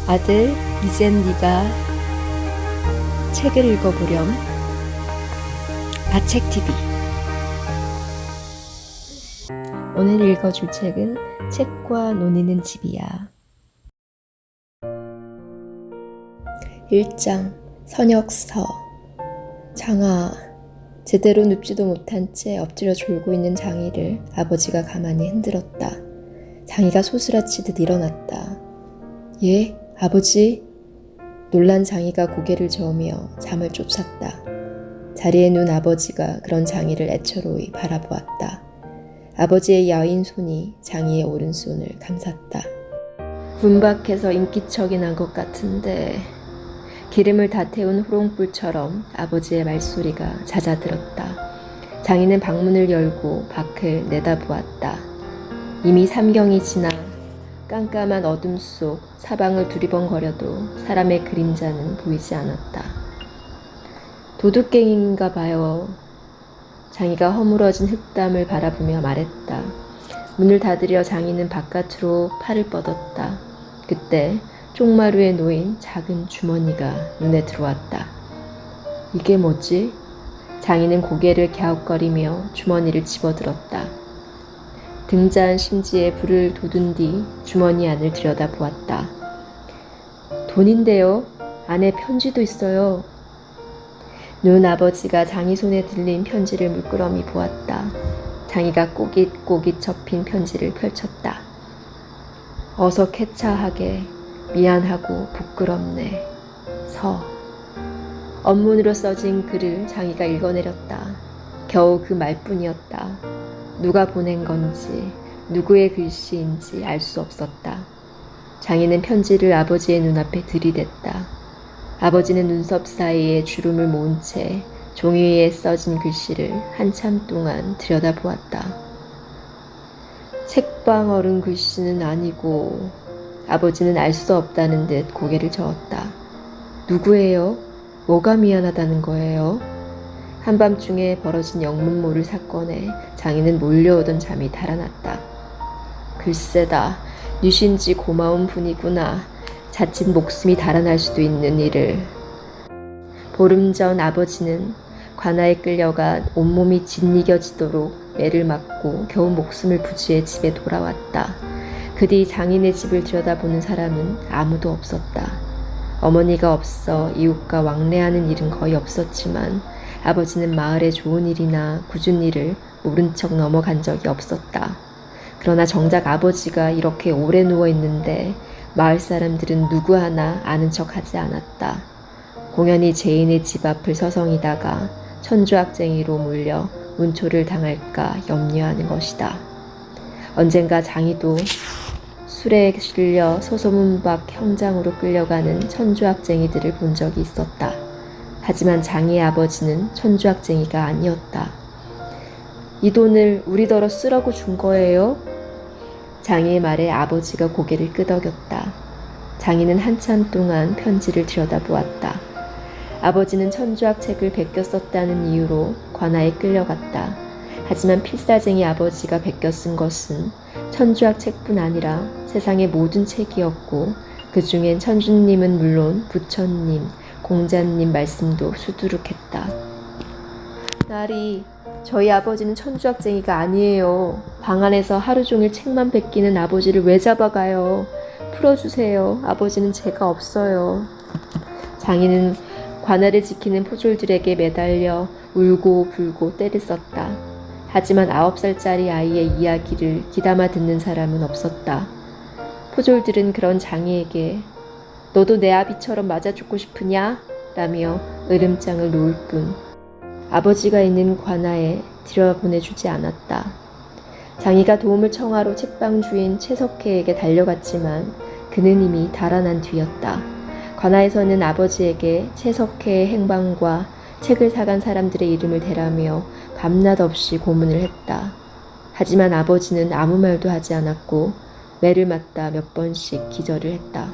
아들, 이젠 네가 책을 읽어보렴. 아책TV. 오늘 읽어줄 책은 책과 논의는 집이야. 1장 선역서. 장아, 제대로 눕지도 못한 채 엎드려 졸고 있는 장이를 아버지가 가만히 흔들었다. 장이가 소스라치듯 일어났다. 예, 아버지? 놀란 장이가 고개를 저으며 잠을 쫓았다. 자리에 누운 아버지가 그런 장이를 애처로이 바라보았다. 아버지의 야윈 손이 장이의 오른손을 감쌌다. 군박해서 인기척이 난 것 같은데 기름을 다 태운 호롱불처럼 아버지의 말소리가 잦아들었다. 장이는 방문을 열고 밖을 내다보았다. 이미 삼경이 지나 깜깜한 어둠 속 사방을 두리번거려도 사람의 그림자는 보이지 않았다. 도둑갱인가 봐요. 장이가 허물어진 흙담을 바라보며 말했다. 문을 닫으려 장이는 바깥으로 팔을 뻗었다. 그때 쪽마루에 놓인 작은 주머니가 눈에 들어왔다. 이게 뭐지? 장이는 고개를 갸웃거리며 주머니를 집어들었다. 등잔 심지에 불을 돋운 뒤 주머니 안을 들여다보았다. 돈인데요. 안에 편지도 있어요. 눈 아버지가 장이 손에 들린 편지를 물끄러미 보았다. 장이가 꼬깃꼬깃 접힌 편지를 펼쳤다. 어석해차하게 미안하고 부끄럽네. 서. 언문으로 써진 글을 장이가 읽어내렸다. 겨우 그 말뿐이었다. 누가 보낸 건지 누구의 글씨인지 알 수 없었다. 장이는 편지를 아버지의 눈앞에 들이댔다. 아버지는 눈썹 사이에 주름을 모은 채 종이 위에 써진 글씨를 한참 동안 들여다보았다. 책방 어른 글씨는 아니고 아버지는 알 수 없다는 듯 고개를 저었다. 누구예요? 뭐가 미안하다는 거예요? 한밤중에 벌어진 영문 모를 사건에 장이는 몰려오던 잠이 달아났다. 글쎄다. 뉘신지 고마운 분이구나. 자칫 목숨이 달아날 수도 있는 일을. 보름 전 아버지는 관아에 끌려가 온몸이 짓이겨지도록 매를 맞고 겨우 목숨을 부지해 집에 돌아왔다. 그 뒤 장인의 집을 들여다보는 사람은 아무도 없었다. 어머니가 없어 이웃과 왕래하는 일은 거의 없었지만 아버지는 마을에 좋은 일이나 굳은 일을 모른 척 넘어간 적이 없었다. 그러나 정작 아버지가 이렇게 오래 누워있는데 마을 사람들은 누구 하나 아는 척 하지 않았다. 공연히 제인의 집 앞을 서성이다가 천주학쟁이로 몰려 문초를 당할까 염려하는 것이다. 언젠가 장이도 술에 실려 소소문 밖 형장으로 끌려가는 천주학쟁이들을 본 적이 있었다. 하지만 장이의 아버지는 천주학쟁이가 아니었다. 이 돈을 우리더러 쓰라고 준 거예요? 장이의 말에 아버지가 고개를 끄덕였다. 장이는 한참 동안 편지를 들여다보았다. 아버지는 천주학 책을 베껴 썼다는 이유로 관아에 끌려갔다. 하지만 필사쟁이 아버지가 베껴 쓴 것은 천주학 책뿐 아니라 세상의 모든 책이었고 그 중엔 천주님은 물론 부처님, 공자님 말씀도 수두룩했다. 딸이, 저희 아버지는 천주학쟁이가 아니에요. 방 안에서 하루 종일 책만 베끼는 아버지를 왜 잡아가요? 풀어주세요. 아버지는 죄가 없어요. 장이는 관아를 지키는 포졸들에게 매달려 울고 불고 떼를 썼다. 하지만 9살짜리 아이의 이야기를 귀담아 듣는 사람은 없었다. 포졸들은 그런 장이에게 너도 내 아비처럼 맞아 죽고 싶으냐? 라며 으름장을 놓을 뿐 아버지가 있는 관아에 들여보내주지 않았다. 장이가 도움을 청하러 책방 주인 최석혜에게 달려갔지만 그는 이미 달아난 뒤였다. 관아에서는 아버지에게 최석혜의 행방과 책을 사간 사람들의 이름을 대라며 밤낮 없이 고문을 했다. 하지만 아버지는 아무 말도 하지 않았고 매를 맞다 몇 번씩 기절을 했다.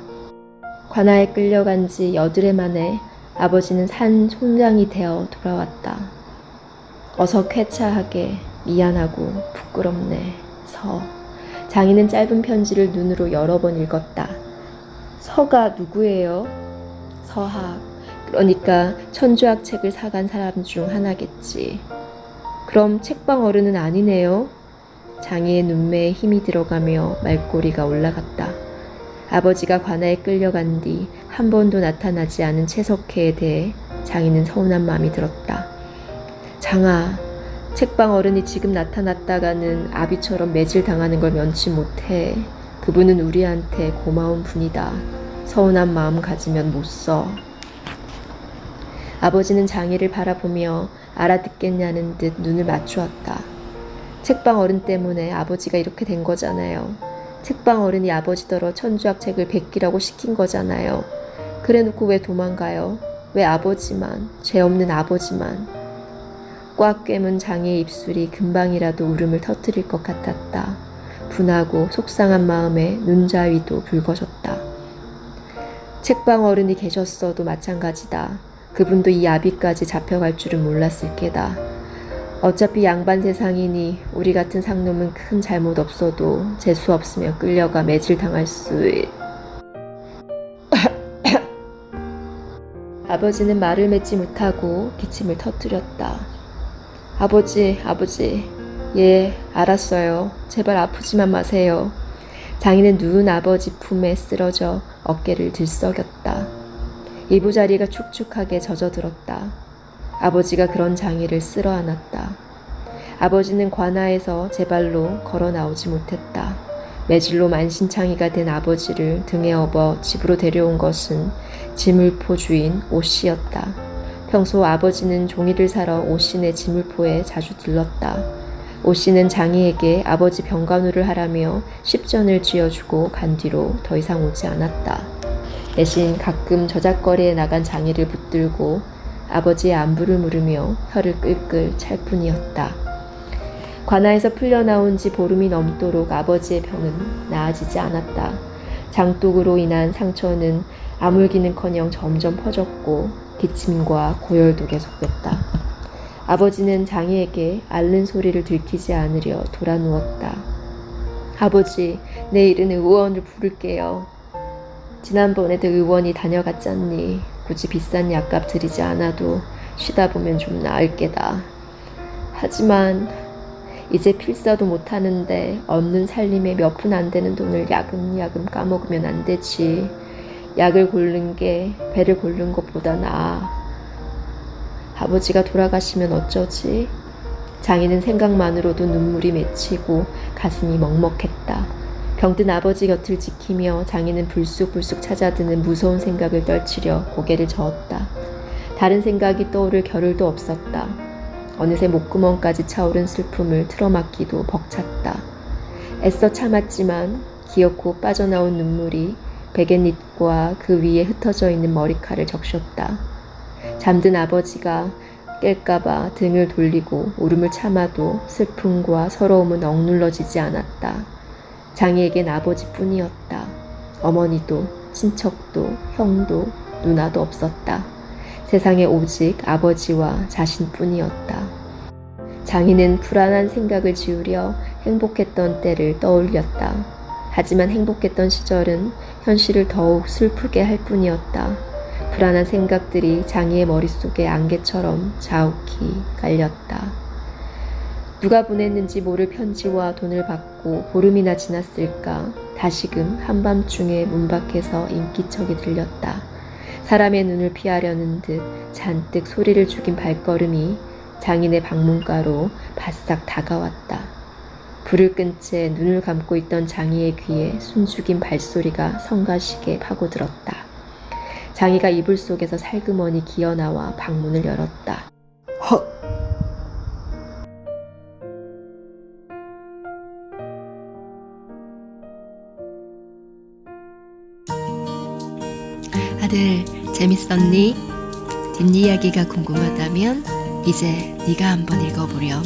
관아에 끌려간 지 8해 만에 아버지는 산 송장이 되어 돌아왔다. 어석해차하게 미안하고 부끄럽네. 서. 장이는 짧은 편지를 눈으로 여러 번 읽었다. 서가 누구예요? 서학. 그러니까 천주학 책을 사간 사람 중 하나겠지. 그럼 책방 어른은 아니네요. 장희의 눈매에 힘이 들어가며 말꼬리가 올라갔다. 아버지가 관아에 끌려간 뒤 한 번도 나타나지 않은 채석회에 대해 장희는 서운한 마음이 들었다. 장아, 책방 어른이 지금 나타났다가는 아비처럼 매질당하는 걸 면치 못해. 그분은 우리한테 고마운 분이다. 서운한 마음 가지면 못 써. 아버지는 장희를 바라보며 알아듣겠냐는 듯 눈을 맞추었다. 책방 어른 때문에 아버지가 이렇게 된 거잖아요. 책방 어른이 아버지더러 천주학 책을 베끼라고 시킨 거잖아요. 그래놓고 왜 도망가요? 왜 아버지만, 죄 없는 아버지만. 꽉 꿰문 장희의 입술이 금방이라도 울음을 터뜨릴 것 같았다. 분하고 속상한 마음에 눈자위도 붉어졌다. 책방 어른이 계셨어도 마찬가지다. 그분도 이 아비까지 잡혀갈 줄은 몰랐을 게다. 어차피 양반 세상이니 우리 같은 상놈은 큰 잘못 없어도 재수 없으면 끌려가 매질당할 수 아버지는 말을 맺지 못하고 기침을 터뜨렸다. 아버지. 예, 알았어요. 제발 아프지만 마세요. 장희는 누운 아버지 품에 쓰러져 어깨를 들썩였다. 이부자리가 축축하게 젖어들었다. 아버지가 그런 장희를 쓸어안았다. 아버지는 관아에서 제 발로 걸어 나오지 못했다. 매질로 만신창이가 된 아버지를 등에 업어 집으로 데려온 것은 지물포 주인 오씨였다. 평소 아버지는 종이를 사러 오씨네 지물포에 자주 들렀다. 오씨는 장희에게 아버지 병간호를 하라며 십전을 쥐어주고 간 뒤로 더 이상 오지 않았다. 대신 가끔 저작거리에 나간 장희를 붙들고 아버지의 안부를 물으며 혀를 끌끌 찰 뿐이었다. 관아에서 풀려나온 지 보름이 넘도록 아버지의 병은 나아지지 않았다. 장독으로 인한 상처는 아물기는커녕 점점 퍼졌고 기침과 고열도 계속됐다. 아버지는 장희에게 앓는 소리를 들키지 않으려 돌아 누웠다. 아버지, 내일은 의원을 부를게요. 지난번에도 의원이 다녀갔잖니. 굳이 비싼 약값 들이지 않아도 쉬다 보면 좀 나을 게다. 하지만 이제 필사도 못하는데 없는 살림에 몇 푼 안 되는 돈을 야금야금 까먹으면 안 되지. 약을 고른 게 배를 고른 것보다 나아. 아버지가 돌아가시면 어쩌지? 장희는 생각만으로도 눈물이 맺히고 가슴이 먹먹했다. 병든 아버지 곁을 지키며 장희는 불쑥불쑥 찾아드는 무서운 생각을 떨치려 고개를 저었다. 다른 생각이 떠오를 겨를도 없었다. 어느새 목구멍까지 차오른 슬픔을 틀어막기도 벅찼다. 애써 참았지만 기어코 빠져나온 눈물이 베갯잎과 그 위에 흩어져 있는 머리카락을 적셨다. 잠든 아버지가 깰까봐 등을 돌리고 울음을 참아도 슬픔과 서러움은 억눌러지지 않았다. 장희에겐 아버지뿐이었다. 어머니도 친척도 형도 누나도 없었다. 세상에 오직 아버지와 자신뿐이었다. 장희는 불안한 생각을 지우려 행복했던 때를 떠올렸다. 하지만 행복했던 시절은 현실을 더욱 슬프게 할 뿐이었다. 불안한 생각들이 장희의 머릿속에 안개처럼 자욱히 깔렸다. 누가 보냈는지 모를 편지와 돈을 받고 보름이나 지났을까 다시금 한밤중에 문 밖에서 인기척이 들렸다. 사람의 눈을 피하려는 듯 잔뜩 소리를 죽인 발걸음이 장인의 방문가로 바싹 다가왔다. 불을 끈 채 눈을 감고 있던 장희의 귀에 숨죽인 발소리가 성가시게 파고들었다. 장희가 이불 속에서 살그머니 기어나와 방문을 열었다. 헉! 아들, 재밌었니? 뒷이야기가 궁금하다면 이제 네가 한번 읽어보렴.